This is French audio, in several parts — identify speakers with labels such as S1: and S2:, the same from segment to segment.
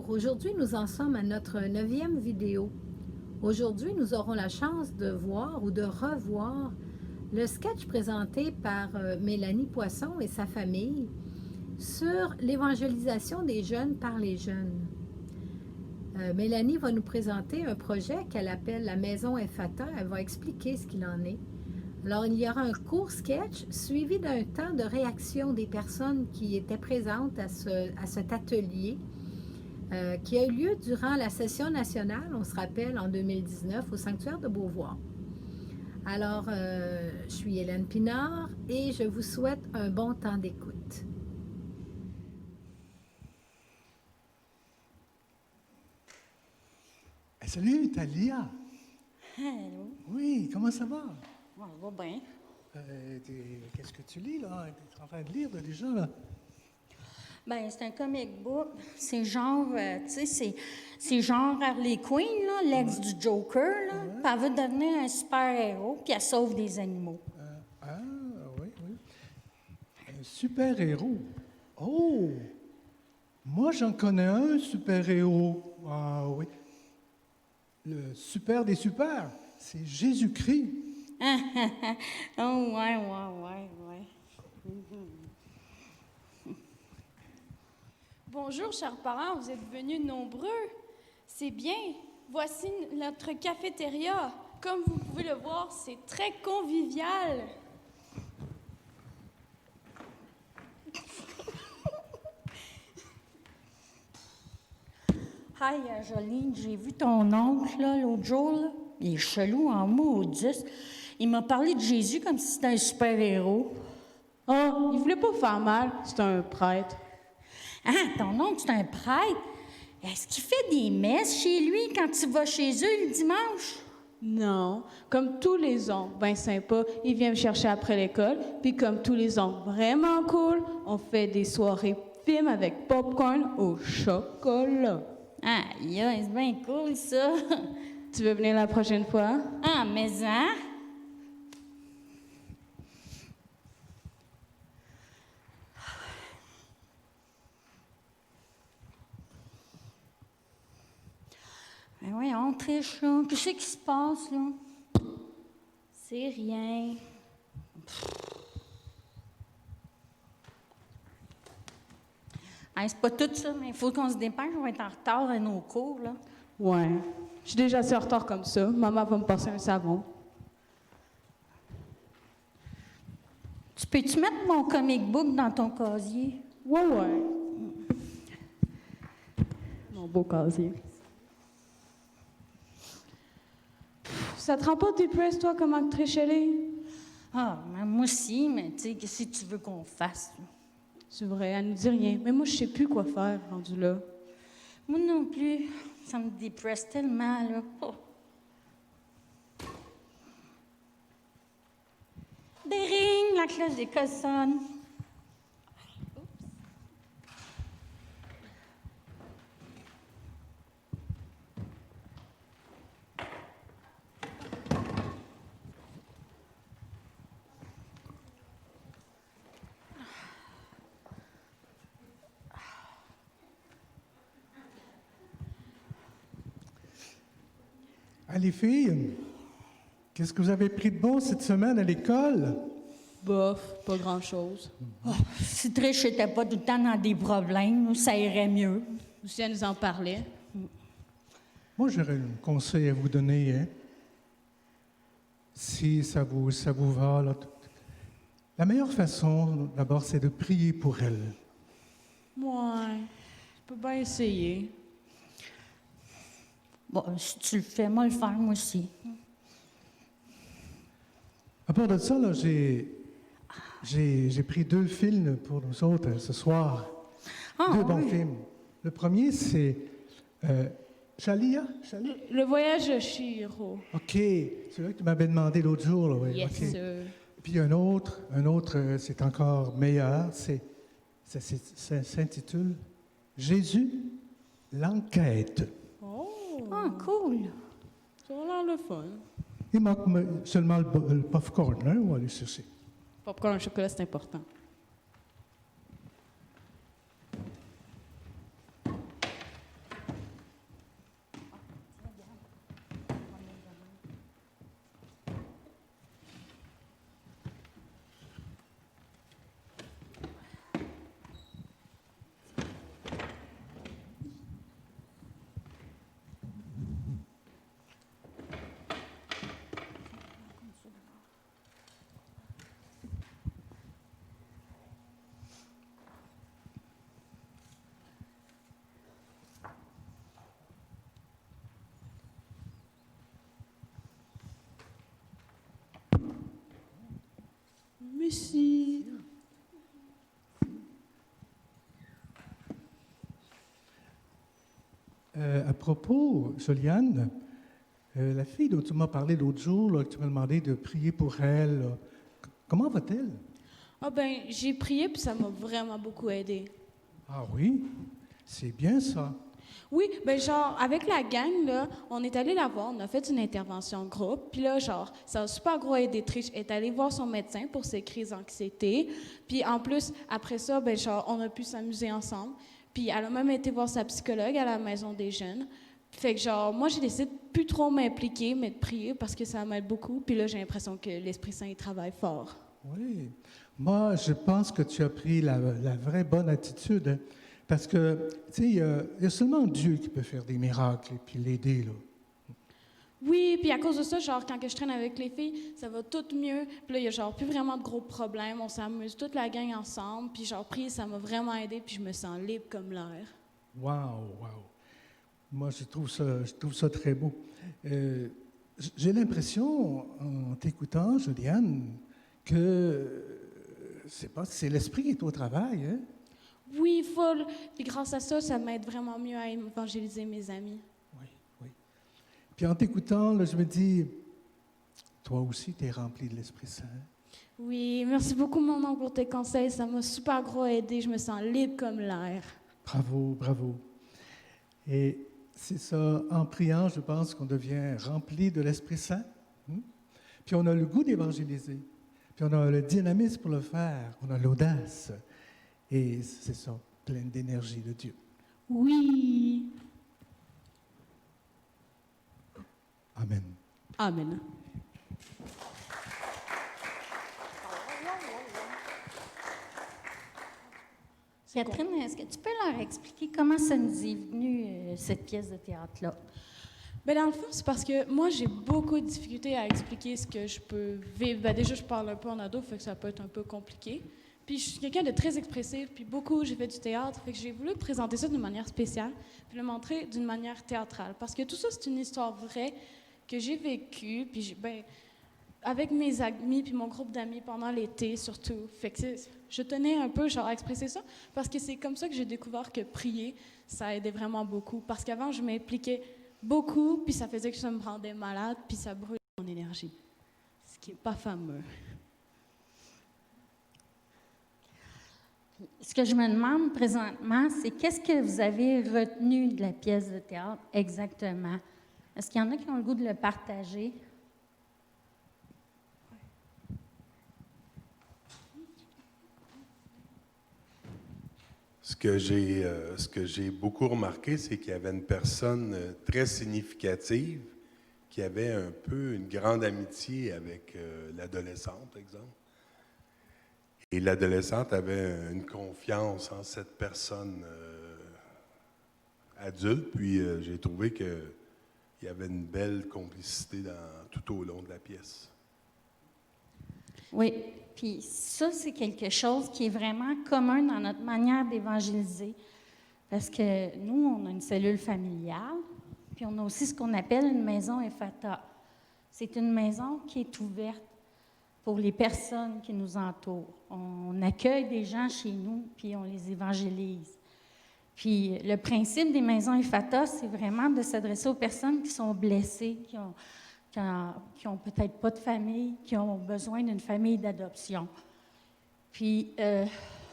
S1: Bonjour, aujourd'hui nous en sommes à notre 9e vidéo. Aujourd'hui nous aurons la chance de voir ou de revoir le sketch présenté par Mélanie Poisson et sa famille sur l'évangélisation des jeunes par les jeunes. Mélanie va nous présenter un projet qu'elle appelle la Maison Ephata. Elle va expliquer ce qu'il en est. Alors, il y aura un court sketch suivi d'un temps de réaction des personnes qui étaient présentes à cet atelier qui a eu lieu durant la session nationale, on se rappelle, en 2019, au Sanctuaire de Beauvoir. Alors, je suis Hélène Pinard et je vous souhaite un bon temps d'écoute.
S2: Salut, Thalia.
S3: Allô?
S2: Oui, comment ça va?
S3: Ça va bien.
S2: Qu'est-ce que tu lis, là? Tu es en train de lire déjà, là?
S3: Ben, c'est un comic book. C'est genre, tu sais, c'est genre Harley Quinn, là, l'ex du Joker, là. Puis elle veut devenir un super-héros, puis elle sauve des animaux.
S2: Oui. Un super-héros. Oh! Moi, j'en connais un super-héros. Ah oui. Le super des super, c'est Jésus-Christ.
S3: Oh, ouais.
S4: Bonjour, chers parents, vous êtes venus nombreux. C'est bien. Voici notre cafétéria. Comme vous pouvez le voir, c'est très convivial.
S3: Hi, Joline, j'ai vu ton oncle, là, l'autre jour, là. Il est chelou en maudit. Il m'a parlé de Jésus comme si c'était un super-héros.
S5: Oh, il voulait pas faire mal, c'est un prêtre.
S3: Ah, ton oncle, c'est un prêtre? Est-ce qu'il fait des messes chez lui quand tu vas chez eux le dimanche?
S5: Non, comme tous les oncles, ben sympa, il vient me chercher après l'école, puis comme tous les oncles vraiment cool, on fait des soirées films avec popcorn au chocolat.
S3: Ah, c'est bien cool, ça.
S5: Tu veux venir la prochaine fois?
S3: Ah, mais hein? Ben voyons, triche, là. Qu'est-ce qui se passe, là? C'est rien. Hey, c'est pas tout ça, mais il faut qu'on se dépêche, on va être en retard à nos cours, là.
S5: Ouais. Je suis déjà assez en retard comme ça. Maman va me passer un savon.
S3: Tu peux-tu mettre mon comic book dans ton casier?
S5: Ouais. Mon beau casier. Ça te rend pas dépressé, toi, comme actrice chelée?
S3: Ah, mais moi aussi, mais tu sais, qu'est-ce que tu veux qu'on fasse?
S5: C'est vrai, elle nous dit rien. Mais moi, je sais plus quoi faire, rendu là.
S3: Moi non plus. Ça me dépresse tellement, là. Oh. Dering, la cloche d'école sonne.
S2: Ah, les filles, qu'est-ce que vous avez pris de bon cette semaine à l'école?
S5: Bof, pas grand-chose.
S3: Oh, si Trish n'était pas tout le temps dans des problèmes, ça irait mieux.
S5: Si elle nous en parlait.
S2: Moi, j'aurais un conseil à vous donner, hein? Si ça vous va, là. La meilleure façon, d'abord, c'est de prier pour elle.
S5: Ouais, je peux bien essayer.
S3: Bon, si tu le fais, moi le faire, moi aussi.
S2: À part de ça, là, j'ai pris 2 films pour nous autres ce soir.
S3: Ah,
S2: 2 bons
S3: oui.
S2: films. Le premier, c'est Chalia?
S5: Le voyage de Chihiro.
S2: OK. C'est là que tu m'avais demandé l'autre jour. Là, oui.
S5: Yes,
S2: OK.
S5: sir.
S2: Puis un autre, c'est encore meilleur. Ça s'intitule Jésus, l'enquête.
S5: Oh,
S3: Ah, cool.
S5: ça a l'air le fun.
S2: Il manque seulement le popcorn, hein? On va aller chercher.
S5: Popcorn au chocolat, c'est important. Merci.
S2: À propos, Juliane, la fille dont tu m'as parlé l'autre jour, là, que tu m'as demandé de prier pour elle, là, comment va-t-elle?
S5: Ah ben, j'ai prié puis ça m'a vraiment beaucoup aidé.
S2: Ah oui, c'est bien ça.
S5: Oui, ben genre, avec la gang, là, on est allé la voir, on a fait une intervention de groupe, puis là, genre, ça a super gros aidé. Trish est allée voir son médecin pour ses crises d'anxiété, puis en plus, après ça, ben genre, on a pu s'amuser ensemble, puis elle a même été voir sa psychologue à la maison des jeunes. Fait que genre, moi, j'ai décidé de plus trop m'impliquer, mais de prier, parce que ça m'aide beaucoup, puis là, j'ai l'impression que l'Esprit Saint, il travaille fort.
S2: Oui. Moi, je pense que tu as pris la vraie bonne attitude, hein, parce que, tu sais, il y a seulement Dieu qui peut faire des miracles et puis l'aider, là.
S5: Oui, puis à cause de ça, genre, quand que je traîne avec les filles, ça va tout mieux. Puis là, il y a genre plus vraiment de gros problèmes. On s'amuse toute la gang ensemble. Puis genre, prier, ça m'a vraiment aidé. Puis je me sens libre comme l'air.
S2: Wow, wow. Moi, je trouve ça très beau. J'ai l'impression, en t'écoutant, Juliane, que c'est l'esprit qui est au travail, hein?
S5: Oui, full. Puis grâce à ça, ça m'aide vraiment mieux à évangéliser mes amis.
S2: Oui, oui. Puis en t'écoutant, là, je me dis, toi aussi, tu es rempli de l'Esprit Saint.
S5: Oui, merci beaucoup, mon oncle, pour tes conseils. Ça m'a super gros aidé. Je me sens libre comme l'air.
S2: Bravo, bravo. Et c'est ça, en priant, je pense qu'on devient rempli de l'Esprit Saint. Puis on a le goût d'évangéliser. Puis on a le dynamisme pour le faire. On a l'audace. Et c'est ça, plein d'énergie de Dieu.
S5: Oui.
S2: Amen.
S5: Amen.
S3: Catherine, est-ce que tu peux leur expliquer comment ça nous est venu, cette pièce de théâtre-là?
S5: Ben dans le fond, c'est parce que moi, j'ai beaucoup de difficultés à expliquer ce que je peux vivre. Ben déjà, je parle un peu en ado, fait que ça peut être un peu compliqué. Puis je suis quelqu'un de très expressif, puis j'ai fait du théâtre, fait que j'ai voulu présenter ça d'une manière spéciale, puis le montrer d'une manière théâtrale. Parce que tout ça, c'est une histoire vraie que j'ai vécue, puis avec mes amis, puis mon groupe d'amis pendant l'été surtout. Fait que je tenais un peu genre à expresser ça, parce que c'est comme ça que j'ai découvert que prier, ça aidait vraiment beaucoup. Parce qu'avant, je m'impliquais beaucoup, puis ça faisait que ça me rendait malade, puis ça brûlait mon énergie. Ce qui n'est pas fameux.
S3: Ce que je me demande présentement, c'est qu'est-ce que vous avez retenu de la pièce de théâtre exactement? Est-ce qu'il y en a qui ont le goût de le partager?
S6: Ce que j'ai beaucoup remarqué, c'est qu'il y avait une personne très significative qui avait un peu une grande amitié avec l'adolescente, par exemple. Et l'adolescente avait une confiance en cette personne adulte, puis j'ai trouvé qu'il y avait une belle complicité tout au long de la pièce.
S3: Oui, puis ça, c'est quelque chose qui est vraiment commun dans notre manière d'évangéliser. Parce que nous, on a une cellule familiale, puis on a aussi ce qu'on appelle une maison Ephata. C'est une maison qui est ouverte pour les personnes qui nous entourent. On accueille des gens chez nous, puis on les évangélise. Puis le principe des maisons Ephata, c'est vraiment de s'adresser aux personnes qui sont blessées, qui ont peut-être pas de famille, qui ont besoin d'une famille d'adoption. Puis,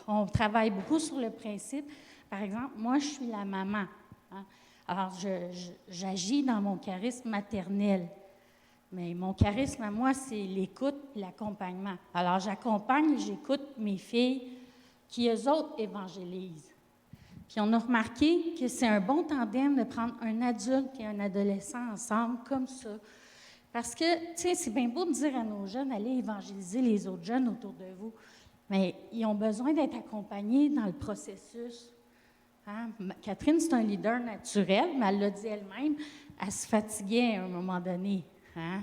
S3: on travaille beaucoup sur le principe. Par exemple, moi, je suis la maman. Hein? Alors, j'agis dans mon charisme maternel. Mais mon charisme à moi, c'est l'écoute et l'accompagnement. Alors, j'accompagne et j'écoute mes filles qui, eux autres, évangélisent. Puis, on a remarqué que c'est un bon tandem de prendre un adulte et un adolescent ensemble, comme ça. Parce que, tu sais, c'est bien beau de dire à nos jeunes, allez évangéliser les autres jeunes autour de vous, mais ils ont besoin d'être accompagnés dans le processus. Hein? Catherine, c'est un leader naturel, mais elle l'a dit elle-même, elle se fatiguait à un moment donné. Hein?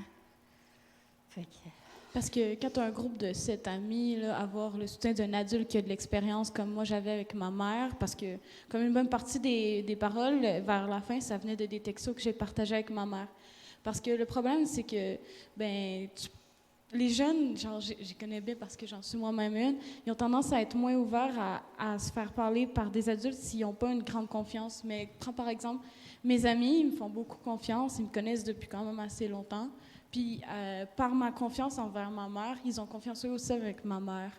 S3: Fait que...
S5: Parce que quand tu as un groupe de 7 amis, là, avoir le soutien d'un adulte qui a de l'expérience comme moi j'avais avec ma mère, parce que comme une bonne partie des paroles, vers la fin, ça venait de des textos que j'ai partagés avec ma mère. Parce que le problème, c'est que les jeunes, genre, je connais bien parce que j'en suis moi-même une, ils ont tendance à être moins ouverts à se faire parler par des adultes s'ils n'ont pas une grande confiance. Mais prends par exemple, mes amis, ils me font beaucoup confiance, ils me connaissent depuis quand même assez longtemps. Puis par ma confiance envers ma mère, ils ont confiance eux aussi avec ma mère.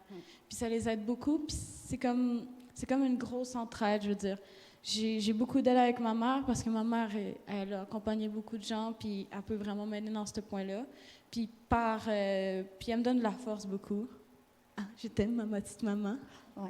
S5: Puis ça les aide beaucoup, puis c'est comme une grosse entraide, je veux dire. J'ai beaucoup d'aide avec ma mère parce que ma mère, elle a accompagné beaucoup de gens, puis elle peut vraiment m'aider dans ce point-là. Puis puis elle me donne de la force beaucoup. Ah, je t'aime, ma petite maman.
S3: Oui,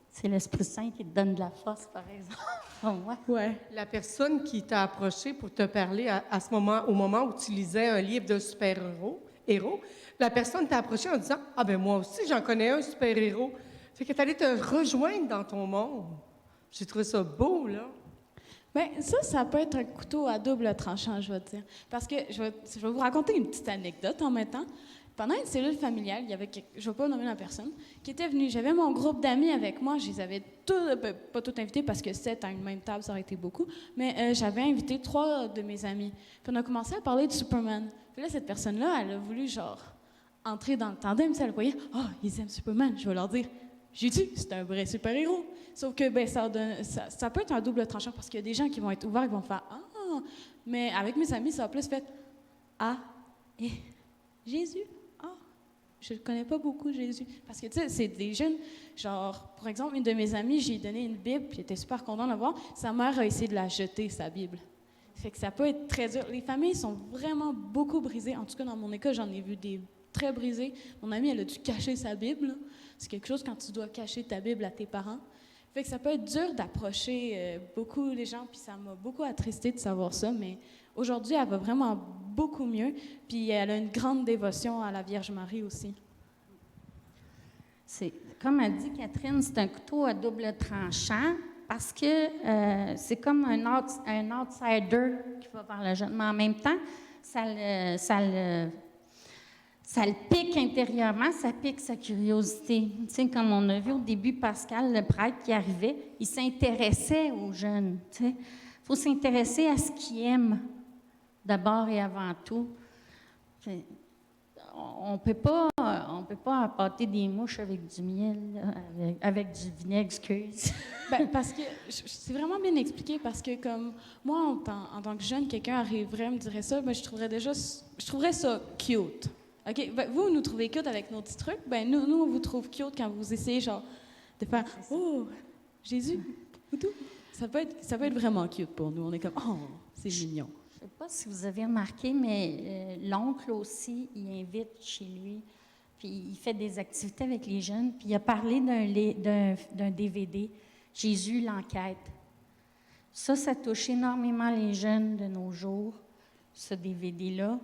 S3: c'est l'Esprit Saint qui te donne de la force, par exemple. Ouais.
S5: Ouais.
S7: La personne qui t'a approché pour te parler au moment où tu lisais un livre de super-héros, la personne t'a approché en disant « Ah ben moi aussi, j'en connais un super-héros. » Fait que t'allais te rejoindre dans ton monde. J'ai trouvé ça beau, là.
S5: Bien, ça peut être un couteau à double tranchant, je vais te dire. Parce que je vais vous raconter une petite anecdote en même temps. Pendant une cellule familiale, il y avait, je ne vais pas nommer la personne, qui était venue. J'avais mon groupe d'amis avec moi. Je les avais pas tous invités parce que 7 à une même table, ça aurait été beaucoup. Mais j'avais invité 3 de mes amis. Puis on a commencé à parler de Superman. Puis là, cette personne-là, elle a voulu, genre, entrer dans le tandem. Si elle voyait, « Ah, ils aiment Superman. » Je vais leur dire, « J'ai dit, c'est un vrai super-héros. » Sauf que ben, ça peut être un double tranchant parce qu'il y a des gens qui vont être ouverts et qui vont faire « Ah! » Mais avec mes amis, ça a plus fait « Ah! Et Jésus? Ah! Je ne connais pas beaucoup Jésus. » Parce que, tu sais, c'est des jeunes, genre, par exemple, une de mes amies, j'ai donné une Bible, puis elle était super contente de la voir. Sa mère a essayé de la jeter, sa Bible. Fait que ça peut être très dur. Les familles sont vraiment beaucoup brisées. En tout cas, dans mon école, j'en ai vu des très brisées. Mon amie, elle a dû cacher sa Bible, là. C'est quelque chose quand tu dois cacher ta Bible à tes parents. Fait que ça peut être dur d'approcher beaucoup les gens, puis ça m'a beaucoup attristé de savoir ça, mais aujourd'hui, elle va vraiment beaucoup mieux, puis elle a une grande dévotion à la Vierge Marie aussi.
S3: C'est, comme a dit Catherine, c'est un couteau à double tranchant parce que c'est comme un outsider qui va vers le jeune, mais en même temps, ça le pique intérieurement, ça pique sa curiosité. Tu sais, comme on a vu au début, Pascal, le prêtre qui arrivait, il s'intéressait aux jeunes. Tu sais. Il faut s'intéresser à ce qu'ils aiment, d'abord et avant tout. On ne peut pas appâter des mouches avec du miel, là, avec du vinaigre, excuse.
S5: Ben, parce que c'est vraiment bien expliqué, parce que comme moi, en tant que jeune, quelqu'un arriverait, me dirait ça, ben, je trouverais ça cute. OK, ben, vous nous trouvez cute avec nos petits trucs, ben nous on vous trouve cute quand vous essayez genre de faire oh Jésus ou tout. Ça peut être vraiment cute pour nous. On est comme oh, c'est mignon.
S3: Je ne sais pas si vous avez remarqué, mais l'oncle aussi, il invite chez lui, puis il fait des activités avec les jeunes, puis il a parlé d'un DVD, Jésus l'enquête. Ça touche énormément les jeunes de nos jours, ce DVD-là.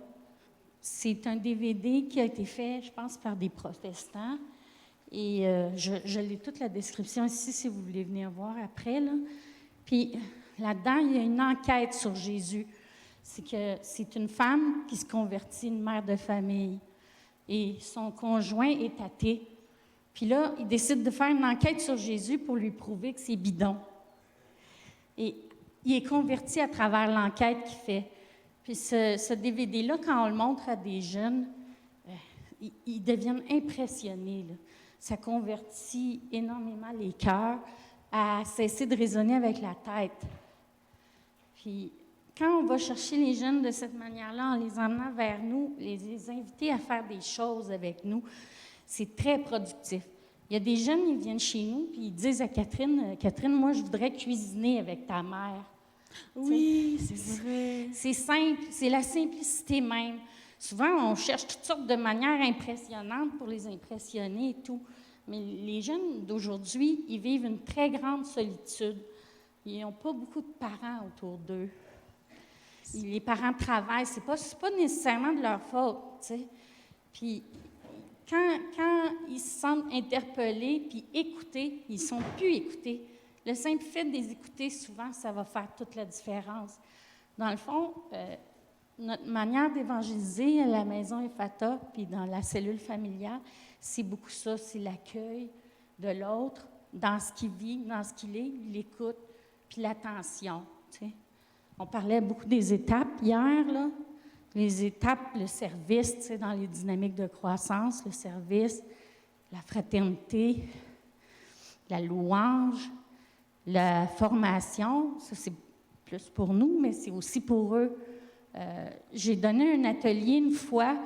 S3: C'est un DVD qui a été fait, je pense, par des protestants. Et je lis toute la description ici, si vous voulez venir voir après, là. Puis là-dedans, il y a une enquête sur Jésus. C'est une femme qui se convertit, une mère de famille. Et son conjoint est athée. Puis là, il décide de faire une enquête sur Jésus pour lui prouver que c'est bidon. Et il est converti à travers l'enquête qu'il fait. Puis ce DVD-là, quand on le montre à des jeunes, ils deviennent impressionnés, là. Ça convertit énormément les cœurs à cesser de raisonner avec la tête. Puis quand on va chercher les jeunes de cette manière-là, en les emmenant vers nous, les inviter à faire des choses avec nous, c'est très productif. Il y a des jeunes, ils viennent chez nous, puis ils disent à Catherine, « Catherine, moi, je voudrais cuisiner avec ta mère. »
S5: Oui, c'est vrai.
S3: C'est simple, c'est la simplicité même. Souvent, on cherche toutes sortes de manières impressionnantes pour les impressionner et tout. Mais les jeunes d'aujourd'hui, ils vivent une très grande solitude. Ils n'ont pas beaucoup de parents autour d'eux. Les parents travaillent, c'est pas nécessairement de leur faute, tu sais. Puis, quand ils se sentent interpellés puis écoutés, ils ne sont plus écoutés. Le simple fait de les écouter, souvent, ça va faire toute la différence. Dans le fond, notre manière d'évangéliser à la maison Ephata puis dans la cellule familiale, c'est beaucoup ça, c'est l'accueil de l'autre dans ce qu'il vit, dans ce qu'il est, l'écoute, puis l'attention, tu sais. On parlait beaucoup des étapes hier, là. les étapes, le service, tu sais, dans les dynamiques de croissance, le service, la fraternité, la louange, la formation, ça c'est plus pour nous, mais c'est aussi pour eux. J'ai donné un atelier une fois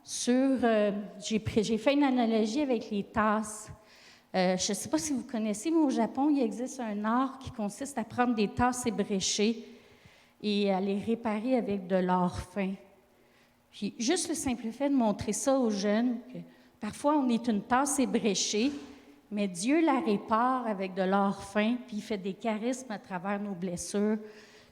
S3: sur... j'ai fait une analogie avec les tasses. Je ne sais pas si vous connaissez, mais au Japon, il existe un art qui consiste à prendre des tasses ébréchées et à les réparer avec de l'or fin. Puis juste le simple fait de montrer ça aux jeunes, que parfois on est une tasse ébréchée, mais Dieu la répare avec de l'or fin, puis il fait des charismes à travers nos blessures.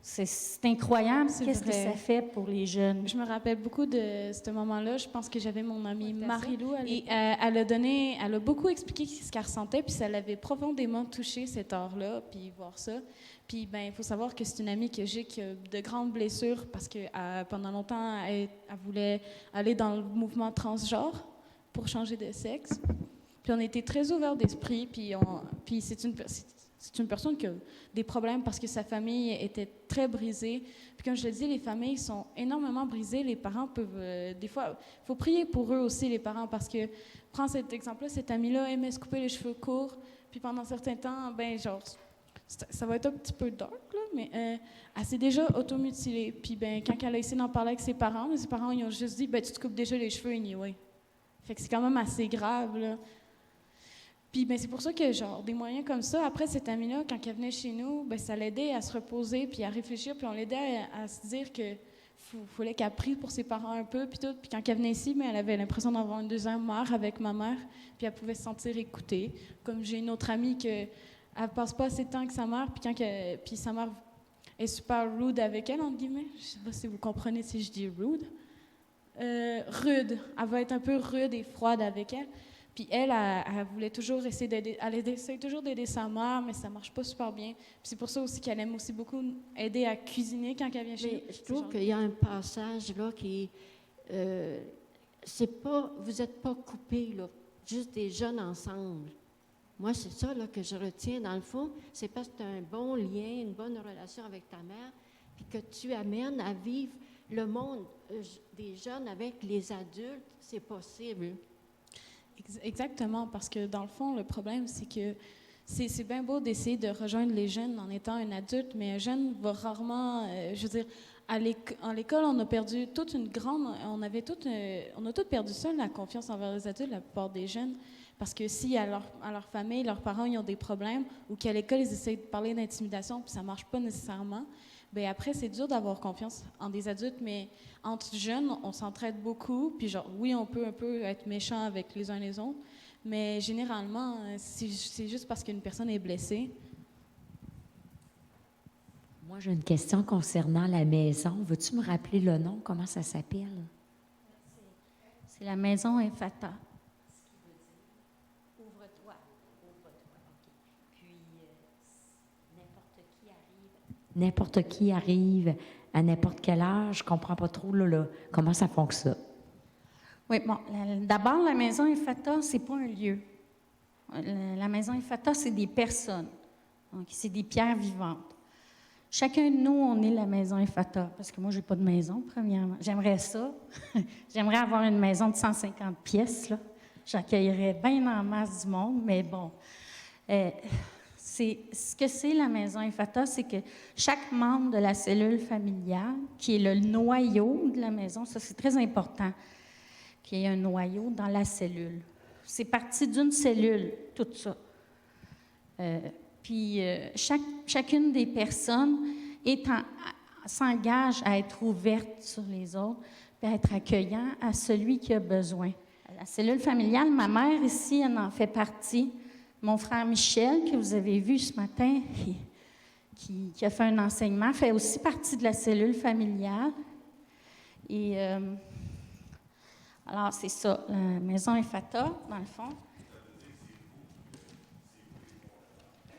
S3: C'est incroyable qu'est-ce que ça fait pour les jeunes.
S5: Je me rappelle beaucoup de ce moment-là. Je pense que j'avais mon amie Marie-Lou et elle a beaucoup expliqué ce qu'elle ressentait, puis ça l'avait profondément touché cet art-là, puis voir ça. Puis ben, il faut savoir que c'est une amie que j'ai qui a de grandes blessures parce que pendant longtemps elle voulait aller dans le mouvement transgenre pour changer de sexe. Puis on était très ouverts d'esprit, puis c'est une personne qui a des problèmes parce que sa famille était très brisée. Puis comme je le dis, les familles sont énormément brisées. Les parents peuvent... des fois, il faut prier pour eux aussi, les parents, parce que, prends cet exemple-là, cette amie-là aimait se couper les cheveux courts. Puis pendant un certain temps, ben genre, ça va être un petit peu dark, là, mais elle s'est déjà automutilée. Puis ben, quand elle a essayé d'en parler avec ses parents ils ont juste dit, ben tu te coupes déjà les cheveux anyway. Fait que c'est quand même assez grave, là. Puis ben, c'est pour ça que, genre, des moyens comme ça, après, cette amie-là, quand elle venait chez nous, ben, ça l'aidait à se reposer, puis à réfléchir, puis on l'aidait à se dire que fallait qu'elle prie pour ses parents un peu, puis tout. Puis quand elle venait ici, ben, elle avait l'impression d'avoir une deuxième mère avec ma mère, puis elle pouvait se sentir écoutée. Comme j'ai une autre amie elle passe pas assez de temps avec sa mère, puis sa mère est super rude avec elle, entre guillemets. Je sais pas si vous comprenez si je dis rude. Rude. Elle va être un peu rude et froide avec elle. Puis elle voulait toujours essayer d'aider, elle essaie toujours d'aider sa mère, mais ça marche pas super bien. Puis c'est pour ça aussi qu'elle aime aussi beaucoup aider à cuisiner quand elle vient chez nous.
S8: Je trouve qu'il y a un passage là qui c'est pas, vous n'êtes pas coupés là, juste des jeunes ensemble. Moi, c'est ça là, que je retiens dans le fond, c'est parce que tu as un bon lien, une bonne relation avec ta mère, puis que tu amènes à vivre le monde des jeunes avec les adultes, c'est possible.
S5: Exactement, parce que dans le fond, le problème, c'est que c'est bien beau d'essayer de rejoindre les jeunes en étant un adulte, mais un jeune va rarement, je veux dire, à l'école, on a perdu toute une grande, on a tout perdu ça, la confiance envers les adultes, la plupart des jeunes, parce que si à leur famille, leurs parents, ils ont des problèmes, ou qu'à l'école, ils essayent de parler d'intimidation, puis ça marche pas nécessairement, bien après, c'est dur d'avoir confiance en des adultes, mais entre jeunes, on s'entraide beaucoup, puis genre, oui, on peut un peu être méchant avec les uns les autres, mais généralement, c'est juste parce qu'une personne est blessée.
S9: Moi, j'ai une question concernant la maison. Veux-tu me rappeler le nom? Comment ça s'appelle?
S3: C'est la maison Ephatha.
S9: Ouvre-toi. Ouvre-toi, OK. Puis, n'importe qui arrive à n'importe quelle âge. Je ne comprends pas trop là, comment ça fonctionne.
S3: Oui, bon, d'abord, la maison Ephatha, ce n'est pas un lieu. La maison Ephatha, c'est des personnes. Donc, c'est des pierres vivantes. Chacun de nous, on est la maison Ephatha, parce que moi, je n'ai pas de maison, premièrement. J'aimerais ça. J'aimerais avoir une maison de 150 pièces, là. J'accueillerais bien en masse du monde, mais bon. Ce que c'est la maison Ephatha, c'est que chaque membre de la cellule familiale, qui est le noyau de la maison, ça c'est très important, qu'il y ait un noyau dans la cellule. C'est parti d'une cellule, tout ça. Puis chacune des personnes s'engage à être ouverte sur les autres, puis à être accueillant à celui qui a besoin. La cellule familiale, ma mère ici, elle en fait partie. Mon frère Michel, que vous avez vu ce matin, qui a fait un enseignement, fait aussi partie de la cellule familiale. Et alors, c'est ça, la maison Ephatha, dans le fond.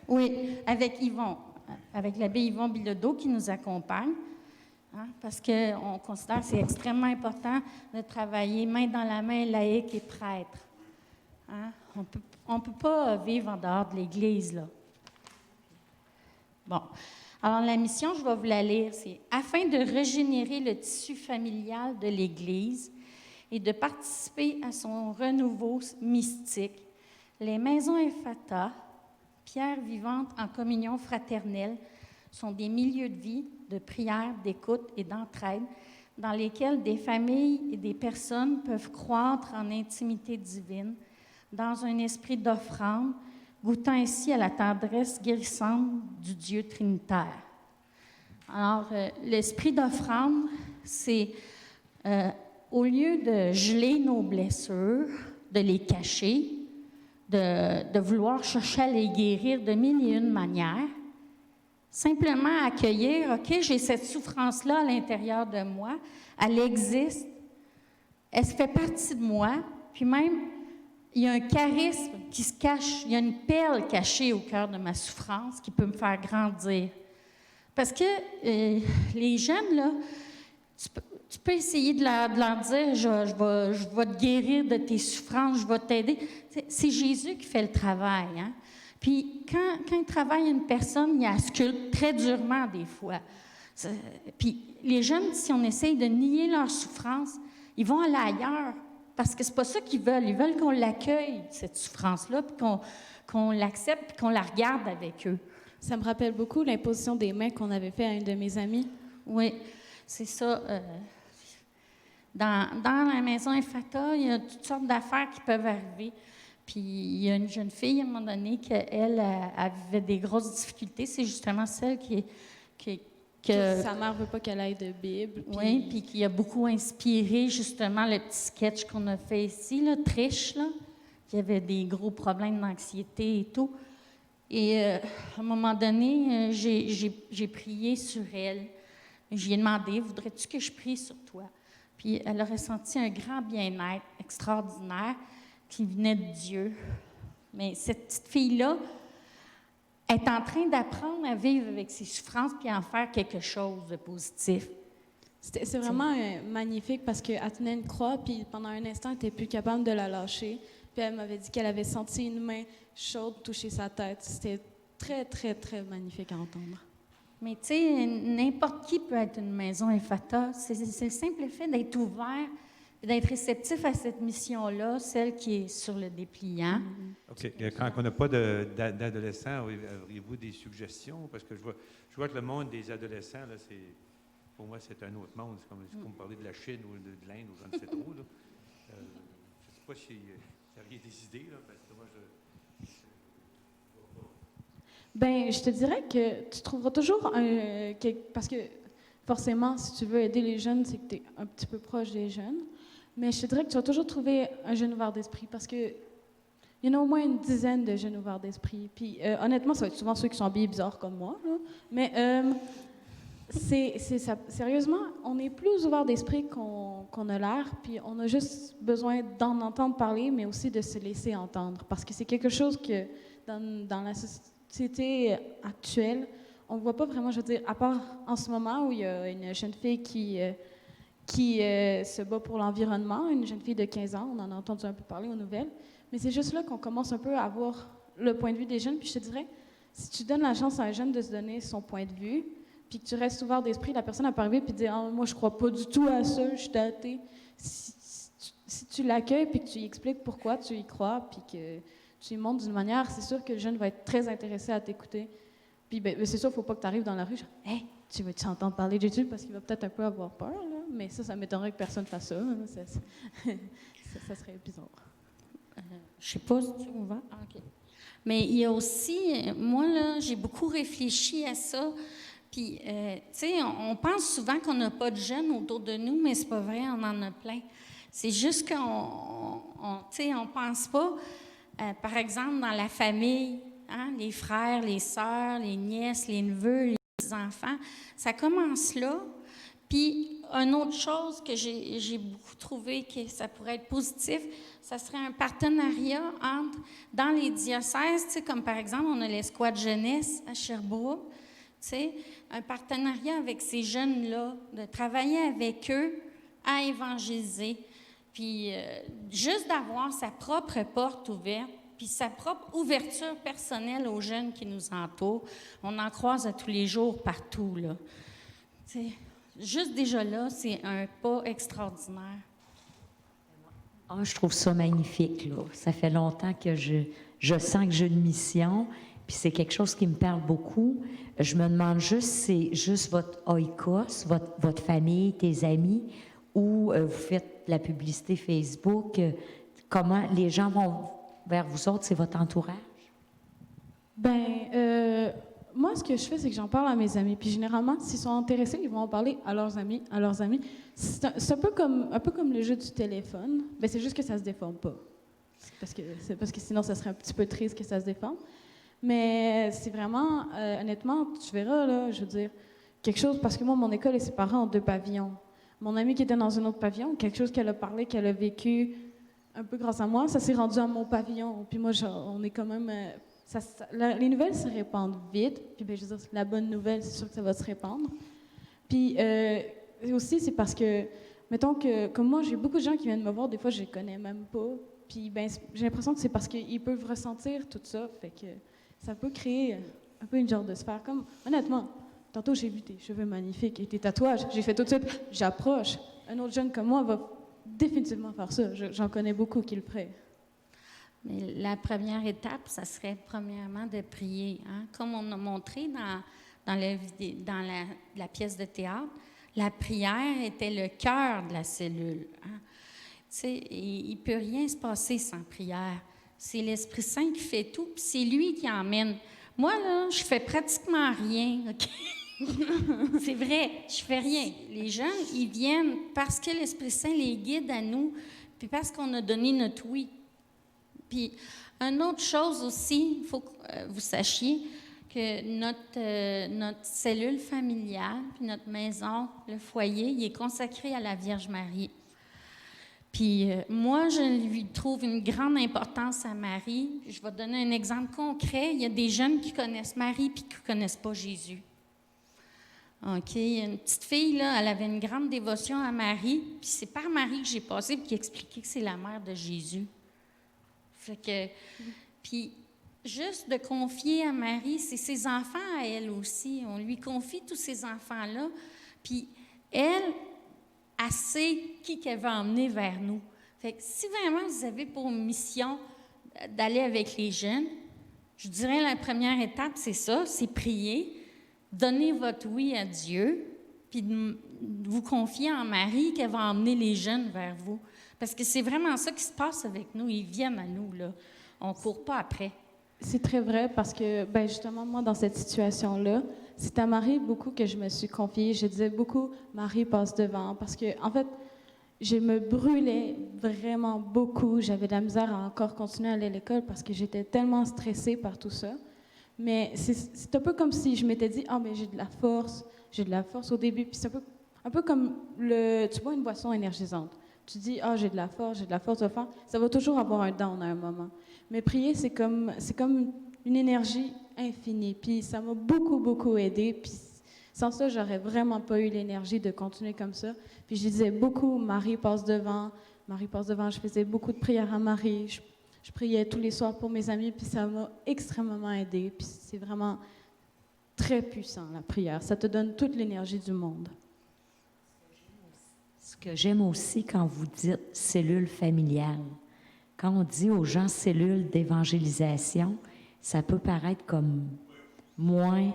S3: Oui, avec Yvon, avec l'abbé Yvon Bilodeau qui nous accompagne, hein, parce qu'on considère que c'est extrêmement important de travailler main dans la main, laïque et prêtre. Hein? On ne peut pas vivre en dehors de l'Église, là. Bon. Alors, la mission, je vais vous la lire, c'est « Afin de régénérer le tissu familial de l'Église et de participer à son renouveau mystique, les maisons Ephata, pierres vivantes en communion fraternelle, sont des milieux de vie, de prière, d'écoute et d'entraide dans lesquels des familles et des personnes peuvent croître en intimité divine, dans un esprit d'offrande, goûtant ainsi à la tendresse guérissante du Dieu trinitaire. » Alors, l'esprit d'offrande, c'est au lieu de geler nos blessures, de les cacher, de vouloir chercher à les guérir de mille et une manières, simplement accueillir, OK, j'ai cette souffrance-là à l'intérieur de moi, elle existe, elle fait partie de moi, puis même, il y a un charisme qui se cache, il y a une perle cachée au cœur de ma souffrance qui peut me faire grandir. Parce que les jeunes, là, tu peux essayer de leur dire, je vais te guérir de tes souffrances, je vais t'aider. C'est Jésus qui fait le travail, hein? Puis quand il travaille une personne, il la sculpte très durement des fois. Puis les jeunes, si on essaye de nier leur souffrance, ils vont aller ailleurs. Parce que c'est pas ça qu'ils veulent. Ils veulent qu'on l'accueille, cette souffrance-là, puis qu'on l'accepte, puis qu'on la regarde avec eux.
S5: Ça me rappelle beaucoup l'imposition des mains qu'on avait fait à une de mes amies.
S3: Oui, c'est ça. Dans la maison Ephata, il y a toutes sortes d'affaires qui peuvent arriver. Puis il y a une jeune fille, à un moment donné, qu'elle avait des grosses difficultés. C'est justement celle que
S5: sa mère ne veut pas qu'elle aille de Bible.
S3: Oui, puis qui a beaucoup inspiré, justement, le petit sketch qu'on a fait ici, là, Triche, là, qui avait des gros problèmes d'anxiété et tout. Et à un moment donné, j'ai prié sur elle. J'ai demandé, voudrais-tu que je prie sur toi? Puis elle a ressenti un grand bien-être extraordinaire qui venait de Dieu. Mais cette petite fille-là est en train d'apprendre à vivre avec ses souffrances puis à en faire quelque chose de positif.
S5: C'est vraiment magnifique parce qu'elle tenait une croix, puis pendant un instant, elle n'était plus capable de la lâcher. Puis elle m'avait dit qu'elle avait senti une main chaude toucher sa tête. C'était très, très, très magnifique à entendre.
S3: Mais tu sais, n'importe qui peut être une maison Ephata. C'est le simple fait d'être ouvert, d'être réceptif à cette mission-là, celle qui est sur le dépliant.
S10: OK. Quand on n'a pas d'adolescents, auriez-vous des suggestions? Parce que je vois que le monde des adolescents, là, pour moi, c'est un autre monde. C'est comme si on me parlait de la Chine ou de l'Inde ou je ne sais trop. Là. Je ne sais pas si vous auriez des idées, là, parce que moi,
S5: Bien, je te dirais que tu trouveras toujours parce que forcément, si tu veux aider les jeunes, c'est que tu es un petit peu proche des jeunes. Mais je te dirais que tu vas toujours trouver un jeune ouvert d'esprit parce que il y en a au moins une dizaine de jeunes ouverts d'esprit. Puis honnêtement, ça va être souvent ceux qui sont habillés bizarres comme moi. Là. Mais c'est ça. Sérieusement, on est plus ouvert d'esprit qu'on a l'air. Puis on a juste besoin d'en entendre parler, mais aussi de se laisser entendre. Parce que c'est quelque chose que dans la société actuelle, on ne voit pas vraiment, je veux dire, à part en ce moment où il y a une jeune fille qui se bat pour l'environnement, une jeune fille de 15 ans, on en a entendu un peu parler aux nouvelles, mais c'est juste là qu'on commence un peu à voir le point de vue des jeunes, puis je te dirais, si tu donnes la chance à un jeune de se donner son point de vue, puis que tu restes ouvert d'esprit, la personne va pas arriver puis dire « Ah, moi, je crois pas du tout à ça, je suis athée ». Si tu l'accueilles puis que tu lui expliques pourquoi tu y crois, puis que tu lui montres d'une manière, c'est sûr que le jeune va être très intéressé à t'écouter. Puis ben, c'est sûr, il ne faut pas que tu arrives dans la rue, genre « Hey, tu veux-tu entendre parler de Jésus? » Parce qu'il va peut-être un peu avoir peur, là. Mais ça m'étonnerait que personne fasse ça. Hein. Ça serait bizarre.
S3: Je sais pas si tu vas. OK. Mais il y a aussi, moi, là, j'ai beaucoup réfléchi à ça. Puis, tu sais, on pense souvent qu'on n'a pas de jeunes autour de nous, mais c'est pas vrai, on en a plein. C'est juste qu'on pense pas, par exemple, dans la famille, hein, les frères, les sœurs, les nièces, les neveux, les enfants, ça commence là. Puis, une autre chose que j'ai beaucoup trouvé que ça pourrait être positif, ça serait un partenariat dans les diocèses, tu sais, comme par exemple, on a l'escouade jeunesse à Sherbrooke, tu sais, un partenariat avec ces jeunes-là, de travailler avec eux à évangéliser, puis juste d'avoir sa propre porte ouverte puis sa propre ouverture personnelle aux jeunes qui nous entourent. On en croise à tous les jours partout, là. T'sais, juste déjà là, c'est un pas extraordinaire.
S9: Ah, je trouve ça magnifique, là. Ça fait longtemps que je sens que j'ai une mission, puis c'est quelque chose qui me parle beaucoup. Je me demande juste, c'est juste votre oikos, votre famille, tes amis, ou vous faites de la publicité Facebook, comment les gens vont vers vous autres, c'est votre entourage?
S5: Moi, ce que je fais, c'est que j'en parle à mes amis. Puis généralement, s'ils sont intéressés, ils vont en parler à leurs amis, à leurs amis. C'est un peu comme le jeu du téléphone. Ben, c'est juste que ça se déforme pas. C'est parce que sinon, ça serait un petit peu triste que ça se déforme. Mais c'est vraiment, honnêtement, tu verras, là, je veux dire, quelque chose, parce que moi, mon école est séparée en 2 pavillons. Mon amie qui était dans un autre pavillon, quelque chose qu'elle a parlé, qu'elle a vécu un peu grâce à moi, ça s'est rendu à mon pavillon. Puis moi, on est quand même... les nouvelles se répandent vite. Puis ben, je veux dire, la bonne nouvelle, c'est sûr que ça va se répandre. Puis aussi, c'est parce que, mettons que, comme moi, j'ai beaucoup de gens qui viennent me voir, des fois, je les connais même pas. Puis ben, j'ai l'impression que c'est parce qu'ils peuvent ressentir tout ça. Fait que ça peut créer un peu une genre de sphère. Comme, honnêtement, tantôt, j'ai vu tes cheveux magnifiques et tes tatouages. J'ai fait tout de suite, j'approche. Un autre jeune comme moi va définitivement faire ça. J'en connais beaucoup qui le feraient.
S3: Mais la première étape, ça serait premièrement de prier. Hein? Comme on a montré dans la pièce de théâtre, la prière était le cœur de la cellule. Hein? Tu sais, il ne peut rien se passer sans prière. C'est l'Esprit Saint qui fait tout, puis c'est lui qui emmène. Moi, là, je fais pratiquement rien. Okay? C'est vrai, je fais rien. Les jeunes, ils viennent parce que l'Esprit Saint les guide à nous, puis parce qu'on a donné notre oui. Puis, une autre chose aussi, il faut que vous sachiez que notre cellule familiale, puis notre maison, le foyer, il est consacré à la Vierge Marie. Puis, moi, je lui trouve une grande importance à Marie. Je vais donner un exemple concret. Il y a des jeunes qui connaissent Marie puis qui ne connaissent pas Jésus. OK? Une petite fille, là, elle avait une grande dévotion à Marie, puis c'est par Marie que j'ai passé puis qui expliquait que c'est la mère de Jésus. Fait que, puis, juste de confier à Marie, c'est ses enfants à elle aussi. On lui confie tous ces enfants-là. Puis, elle sait qui qu'elle va emmener vers nous. Fait que si vraiment vous avez pour mission d'aller avec les jeunes, je dirais la première étape, c'est ça, c'est prier, donner votre oui à Dieu, puis de vous confier en Marie qu'elle va emmener les jeunes vers vous. Parce que c'est vraiment ça qui se passe avec nous. Ils viennent à nous, là. On ne court pas après.
S5: C'est très vrai parce que, ben justement, moi, dans cette situation-là, c'est à Marie beaucoup que je me suis confiée. Je disais beaucoup, Marie passe devant. Parce que, en fait, je me brûlais vraiment beaucoup. J'avais de la misère à encore continuer à aller à l'école parce que j'étais tellement stressée par tout ça. Mais c'est un peu comme si je m'étais dit, mais j'ai de la force au début. Puis c'est un peu comme, tu bois une boisson énergisante. Tu dis, j'ai de la force, de faire. Ça va toujours avoir un down à un moment. Mais prier, c'est comme une énergie infinie. Puis ça m'a beaucoup, beaucoup aidée. Puis sans ça, j'aurais vraiment pas eu l'énergie de continuer comme ça. Puis je disais beaucoup, Marie passe devant. Je faisais beaucoup de prières à Marie. Je priais tous les soirs pour mes amis. Puis ça m'a extrêmement aidée. Puis c'est vraiment très puissant, la prière. Ça te donne toute l'énergie du monde.
S9: Ce que j'aime aussi quand vous dites cellule familiale, quand on dit aux gens cellule d'évangélisation, ça peut paraître comme moins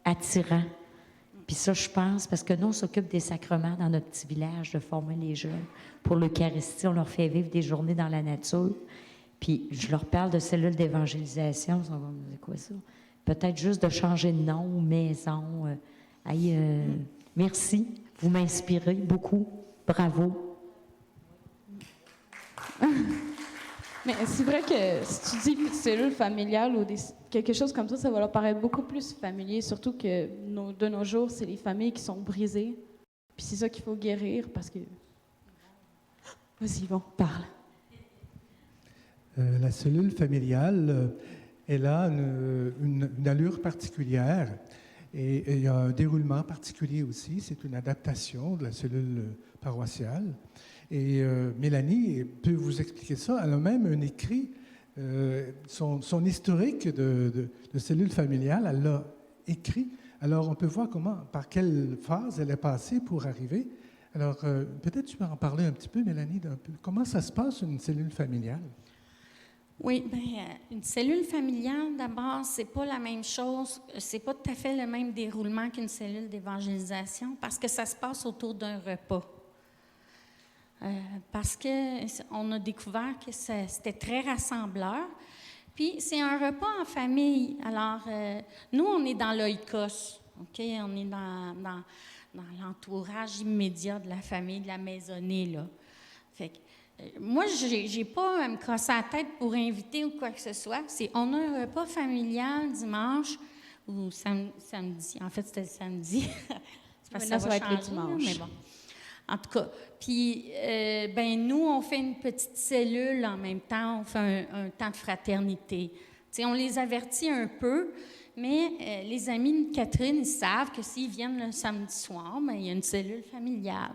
S9: attirant. Puis ça, je pense, parce que nous, on s'occupe des sacrements dans notre petit village, de former les jeunes. Pour l'Eucharistie, on leur fait vivre des journées dans la nature. Puis je leur parle de cellule d'évangélisation, ils sont comme, c'est quoi ça? Peut-être juste de changer de nom ou maison. Merci, vous m'inspirez beaucoup. Bravo.
S5: Mais c'est vrai que si tu dis cellule familiale ou quelque chose comme ça va leur paraître beaucoup plus familier, surtout que de nos jours, c'est les familles qui sont brisées. Puis c'est ça qu'il faut guérir parce que... Vas-y, Yvon, parle.
S2: La cellule familiale, elle a une allure particulière. Et il y a un déroulement particulier aussi. C'est une adaptation de la cellule paroissiale. Et Mélanie peut vous expliquer ça. Elle a même un écrit son historique de cellule familiale, elle l'a écrit. Alors, on peut voir par quelle phase elle est passée pour arriver. Alors, peut-être tu peux en parler un petit peu, Mélanie, comment ça se passe, une cellule familiale?
S3: Oui, bien, une cellule familiale, d'abord, c'est pas la même chose, c'est pas tout à fait le même déroulement qu'une cellule d'évangélisation parce que ça se passe autour d'un repas. Parce qu'on a découvert que c'était très rassembleur. Puis, c'est un repas en famille. Alors, nous, on est dans l'oikos, OK? On est dans l'entourage immédiat de la famille, de la maisonnée, là. Fait que, moi, je n'ai pas à me casser la tête pour inviter ou quoi que ce soit. On a un repas familial dimanche ou samedi. En fait, c'était le samedi. C'est parce que ça va
S5: être le
S3: changer,
S5: dimanche.
S3: mais bon. En tout cas, puis, nous, on fait une petite cellule en même temps. On fait un temps de fraternité. T'sais, on les avertit un peu, mais les amis de Catherine, ils savent que s'ils viennent le samedi soir, il y a une cellule familiale.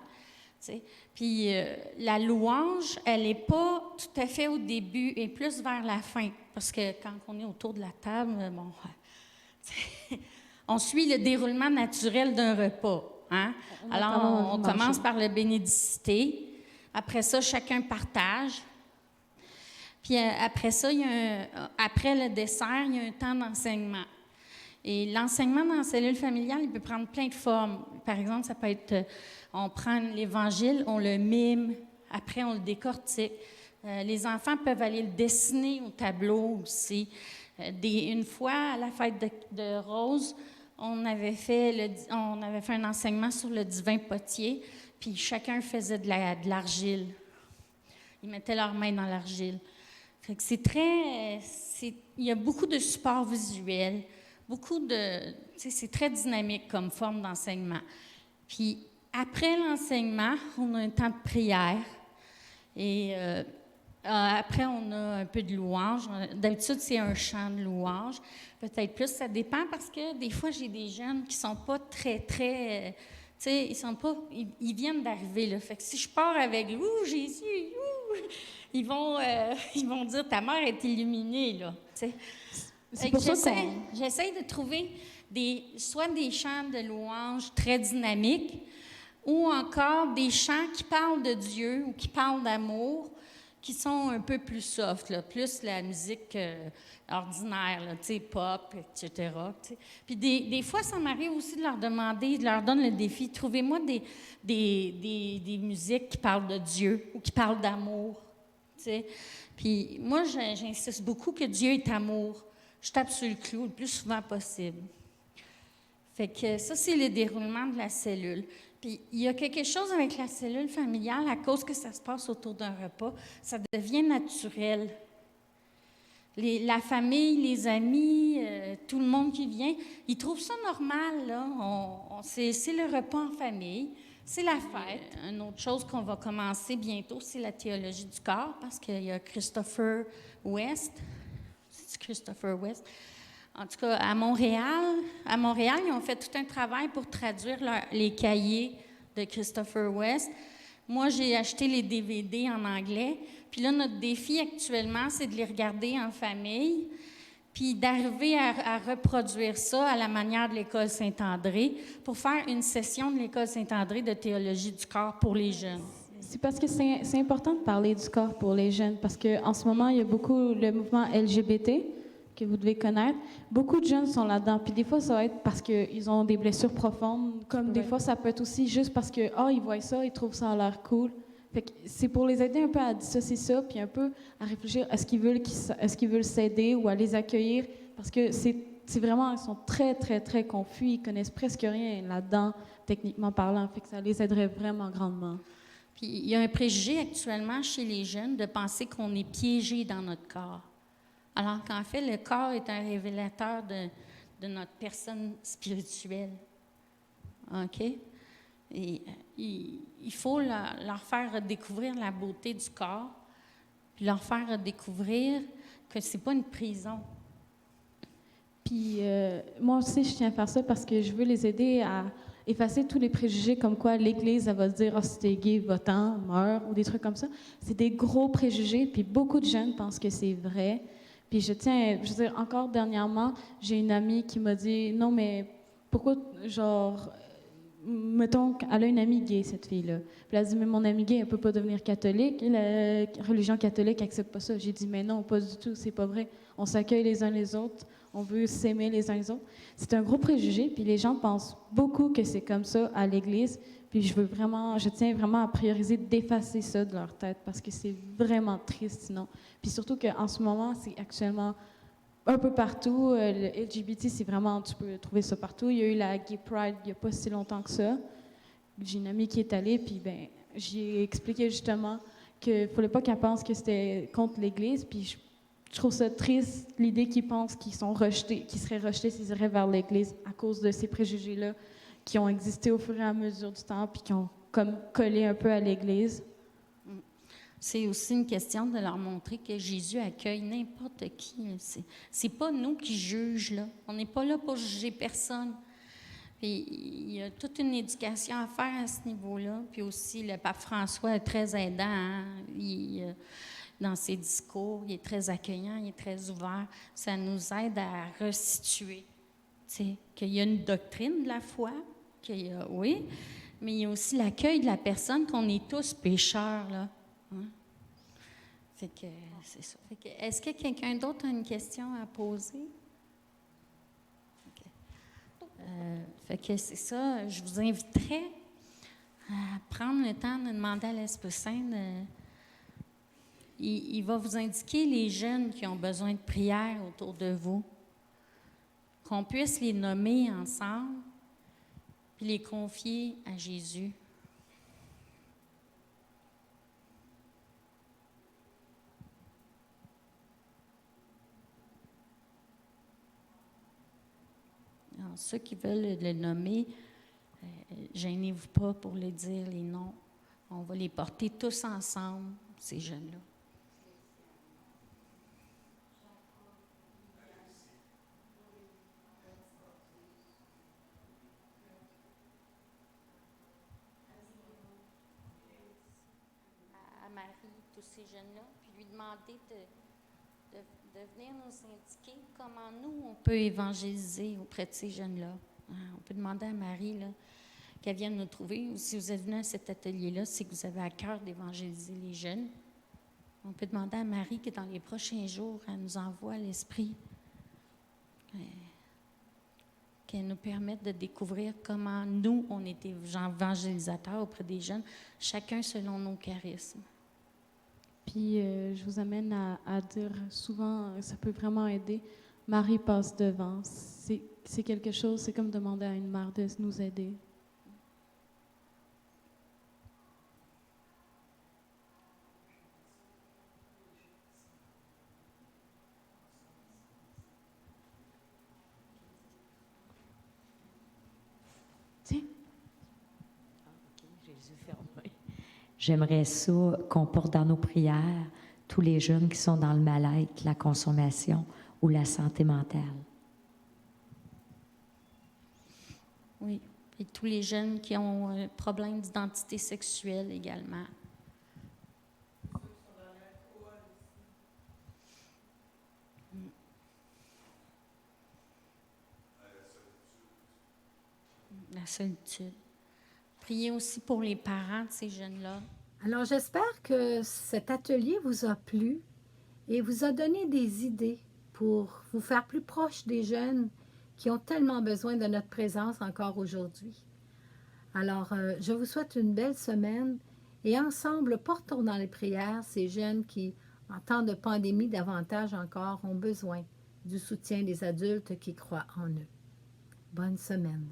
S3: T'sais. Puis la louange, elle n'est pas tout à fait au début, et plus vers la fin. Parce que quand on est autour de la table, on suit le déroulement naturel d'un repas. Hein? Alors, on commence par le bénédicité. Après ça, chacun partage. Puis après ça, après le dessert, il y a un temps d'enseignement. Et l'enseignement dans la cellule familiale, il peut prendre plein de formes. Par exemple, ça peut être, on prend l'Évangile, on le mime, après on le décortique. Les enfants peuvent aller le dessiner au tableau aussi. Une fois, à la fête de Rose, on avait fait un enseignement sur le divin potier, puis chacun faisait de l'argile. Ils mettaient leurs mains dans l'argile. Fait que il y a beaucoup de supports visuels, c'est très dynamique comme forme d'enseignement. Puis après l'enseignement, on a un temps de prière et après on a un peu de louange. D'habitude, c'est un chant de louange. Peut-être plus, ça dépend parce que des fois, j'ai des jeunes qui sont pas très, ils viennent d'arriver, là. Fait que si je pars avec « Ouh, Jésus, ouh », ils vont dire « Ta mère est illuminée, là. »
S5: C'est pour ça
S3: j'essaie de trouver soit des chants de louange très dynamiques ou encore des chants qui parlent de Dieu ou qui parlent d'amour, qui sont un peu plus soft, là, plus la musique ordinaire, là, pop, etc. T'sais. Puis des fois, ça m'arrive aussi de leur demander, de leur donner le défi, trouvez-moi des musiques qui parlent de Dieu ou qui parlent d'amour. T'sais. Puis moi, j'insiste beaucoup que Dieu est amour. Je tape sur le clou le plus souvent possible. Fait que ça, c'est le déroulement de la cellule. Puis il y a quelque chose avec la cellule familiale, à cause que ça se passe autour d'un repas, ça devient naturel. La famille, les amis, tout le monde qui vient, ils trouvent ça normal, là. C'est le repas en famille, c'est la fête. Une autre chose qu'on va commencer bientôt, c'est la théologie du corps, parce qu'il y a Christopher West. C'est Christopher West. En tout cas, à Montréal, ils ont fait tout un travail pour traduire les cahiers de Christopher West. Moi, j'ai acheté les DVD en anglais. Puis là, notre défi actuellement, c'est de les regarder en famille, puis d'arriver à reproduire ça à la manière de l'École Saint-André pour faire une session de l'École Saint-André de théologie du corps pour les jeunes.
S5: C'est parce que c'est important de parler du corps pour les jeunes, parce qu'en ce moment, il y a beaucoup le mouvement LGBT que vous devez connaître. Beaucoup de jeunes sont là-dedans. Puis des fois, ça va être parce qu'ils ont des blessures profondes, comme des fois, ça peut être aussi juste parce que ils voient ça, ils trouvent ça a l'air cool. Fait que c'est pour les aider un peu à dissocier ça, puis un peu à réfléchir est-ce qu'ils veulent s'aider ou à les accueillir, parce que c'est vraiment, ils sont très, très, très confus, ils connaissent presque rien là-dedans, techniquement parlant, fait que ça les aiderait vraiment grandement.
S3: Puis il y a un préjugé actuellement chez les jeunes de penser qu'on est piégé dans notre corps. Alors qu'en fait, le corps est un révélateur de notre personne spirituelle. OK? Et il faut leur faire découvrir la beauté du corps, puis leur faire découvrir que c'est pas une prison.
S5: Puis moi aussi, je tiens à faire ça parce que je veux les aider à effacer tous les préjugés comme quoi l'Église, elle va se dire « Ah, si t'es gay, va-t'en, meurs » ou des trucs comme ça. C'est des gros préjugés, puis beaucoup de jeunes pensent que c'est vrai. Puis je veux dire, encore dernièrement, j'ai une amie qui m'a dit « Non, mais pourquoi, genre, mettons qu'elle a une amie gay, cette fille-là. Puis elle a dit « Mais mon amie gay, elle peut pas devenir catholique. La religion catholique n'accepte pas ça. » J'ai dit « Mais non, pas du tout, c'est pas vrai. On s'accueille les uns les autres. On veut s'aimer les uns les autres. » C'est un gros préjugé, puis les gens pensent beaucoup que c'est comme ça à l'Église. Puis je tiens vraiment à prioriser d'effacer ça de leur tête parce que c'est vraiment triste sinon. Puis surtout qu'en ce moment, c'est actuellement un peu partout. Le LGBT, c'est vraiment, tu peux trouver ça partout. Il y a eu la Gay Pride il n'y a pas si longtemps que ça. J'ai une amie qui est allée, puis j'ai expliqué justement qu'il ne fallait pas qu'elle pense que c'était contre l'Église. Puis je trouve ça triste, l'idée qu'ils pensent qu'ils sont rejetés, qu'ils seraient rejetés s'ils iraient vers l'Église à cause de ces préjugés-là qui ont existé au fur et à mesure du temps puis qui ont comme collé un peu à l'Église.
S3: C'est aussi une question de leur montrer que Jésus accueille n'importe qui. C'est pas nous qui jugeons, là. On n'est pas là pour juger personne. Puis, il y a toute une éducation à faire à ce niveau-là. Puis aussi, le pape François est très aidant. Hein? Dans ses discours, il est très accueillant, il est très ouvert. Ça nous aide à resituer. Qu'il y a une doctrine de la foi, oui, mais il y a aussi l'accueil de la personne, qu'on est tous pécheurs, là. Hein? Fait que c'est ça. Est-ce que quelqu'un d'autre a une question à poser? Fait que c'est ça. Je vous inviterais à prendre le temps de demander à l'Esprit Saint il va vous indiquer les jeunes qui ont besoin de prière autour de vous, qu'on puisse les nommer ensemble, puis les confier à Jésus. Alors, ceux qui veulent le nommer, gênez-vous pas pour les dire, les noms. On va les porter tous ensemble, ces jeunes-là. À Marie, tous ces jeunes-là, puis lui demander de venir nous indiquer comment nous, on peut évangéliser auprès de ces jeunes-là. On peut demander à Marie là, qu'elle vienne nous trouver. Ou si vous êtes venu à cet atelier-là, c'est que vous avez à cœur d'évangéliser les jeunes. On peut demander à Marie que dans les prochains jours, elle nous envoie l'Esprit, qu'elle nous permette de découvrir comment nous, on est évangélisateurs auprès des jeunes, chacun selon nos charismes.
S5: Puis je vous amène à dire souvent, ça peut vraiment aider, Marie passe devant. C'est quelque chose, c'est comme demander à une mère de nous aider. Tiens.
S9: J'aimerais ça qu'on porte dans nos prières tous les jeunes qui sont dans le mal-être, la consommation ou la santé mentale.
S3: Oui, et tous les jeunes qui ont un problème d'identité sexuelle également. La solitude. Priez aussi pour les parents de ces jeunes-là.
S1: Alors, j'espère que cet atelier vous a plu et vous a donné des idées pour vous faire plus proche des jeunes qui ont tellement besoin de notre présence encore aujourd'hui. Alors, je vous souhaite une belle semaine et ensemble, portons dans les prières ces jeunes qui, en temps de pandémie, davantage encore, ont besoin du soutien des adultes qui croient en eux. Bonne semaine.